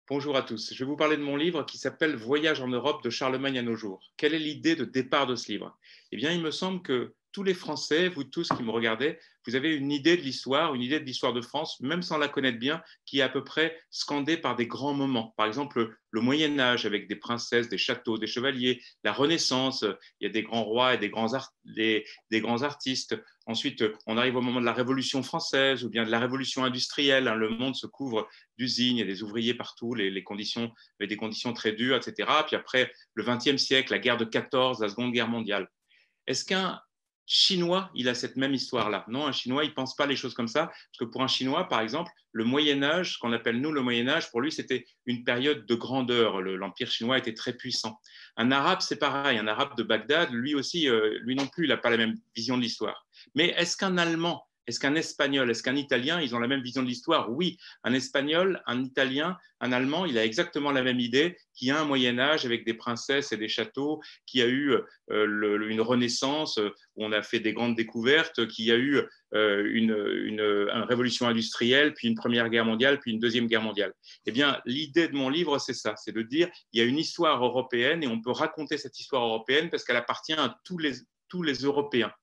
Bonjour à tous. Je vais vous parler de mon livre qui s'appelle Voyage en Europe de Charlemagne à nos jours. Quelle est l'idée de départ de ce livre? Eh bien, il me semble que tous les Français, vous tous qui me regardez, vous avez une idée de l'histoire de France, même sans la connaître bien, qui est à peu près scandée par des grands moments. Par exemple, le Moyen Âge avec des princesses, des châteaux, des chevaliers, la Renaissance, il y a des grands rois et des grands artistes. Ensuite, on arrive au moment de la Révolution française ou bien de la Révolution industrielle. Le monde se couvre d'usines, il y a des ouvriers partout, les conditions, avec des conditions très dures, etc. Puis après, le XXe siècle, la guerre de 14, la Seconde Guerre mondiale. Est-ce qu'un Chinois, il a cette même histoire-là? Non, un Chinois, il ne pense pas les choses comme ça, parce que pour un Chinois, par exemple, le Moyen Âge, ce qu'on appelle nous le Moyen Âge, pour lui, c'était une période de grandeur. L'Empire chinois était très puissant. Un Arabe, c'est pareil. Un Arabe de Bagdad, lui aussi, lui non plus, il n'a pas la même vision de l'histoire. Mais est-ce qu'un Allemand, est-ce qu'un Espagnol, est-ce qu'un Italien, ils ont la même vision de l'histoire? Oui, un Espagnol, un Italien, un Allemand, il a exactement la même idée qu'il y a un Moyen Âge avec des princesses et des châteaux, qu'il y a eu une renaissance où on a fait des grandes découvertes, qu'il y a eu une révolution industrielle, puis une première guerre mondiale, puis une deuxième guerre mondiale. Eh bien, l'idée de mon livre, c'est ça, c'est de dire il y a une histoire européenne et on peut raconter cette histoire européenne parce qu'elle appartient à tous les Européens.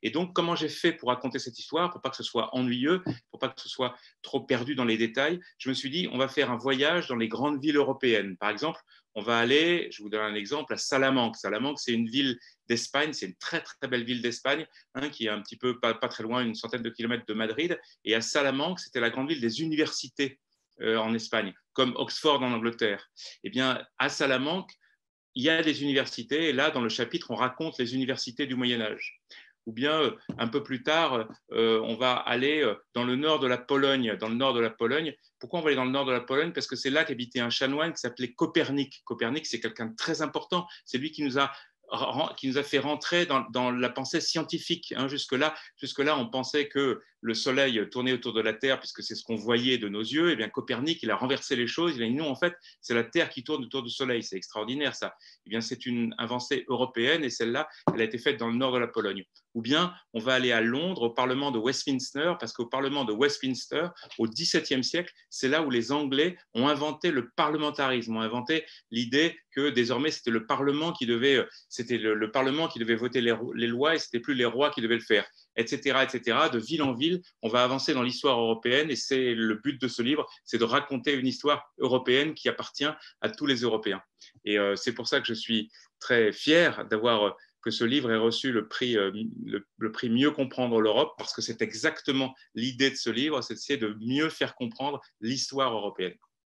Et donc, comment j'ai fait pour raconter cette histoire, pour pas que ce soit ennuyeux, pour pas que ce soit trop perdu dans les détails? Je me suis dit, on va faire un voyage dans les grandes villes européennes. Par exemple, on va aller, je vous donne un exemple, à Salamanque. Salamanque, c'est une ville d'Espagne, c'est une très très belle ville d'Espagne, qui est un petit peu pas très loin, une centaine de kilomètres de Madrid. Et à Salamanque, c'était la grande ville des universités en Espagne, comme Oxford en Angleterre. Eh bien, à Salamanque, il y a des universités, et là, dans le chapitre, on raconte les universités du Moyen Âge. Ou bien, un peu plus tard, on va aller dans le nord de la Pologne. Dans le nord de la Pologne. Pourquoi on va aller dans le nord de la Pologne? Parce que c'est là qu'habitait un chanoine qui s'appelait Copernic. Copernic, c'est quelqu'un de très important. C'est lui qui nous a fait rentrer dans la pensée scientifique. Jusque-là, on pensait que le Soleil tournait autour de la Terre, puisque c'est ce qu'on voyait de nos yeux. Et bien, Copernic, il a renversé les choses. Il a dit non, en fait, c'est la Terre qui tourne autour du Soleil. C'est extraordinaire, ça. Eh bien, c'est une avancée européenne, et celle-là, elle a été faite dans le nord de la Pologne. Ou bien, on va aller à Londres, au Parlement de Westminster, parce qu'au Parlement de Westminster, au XVIIe siècle, c'est là où les Anglais ont inventé le parlementarisme, ont inventé l'idée que désormais c'était le Parlement qui devait, Parlement qui devait voter les lois et c'était plus les rois qui devaient le faire, etc., etc. De ville en ville, on va avancer dans l'histoire européenne et c'est le but de ce livre, c'est de raconter une histoire européenne qui appartient à tous les Européens. Et c'est pour ça que je suis très fier d'avoir que ce livre ait reçu le prix Mieux comprendre l'Europe, parce que c'est exactement l'idée de ce livre, c'est d'essayer de mieux faire comprendre l'histoire européenne.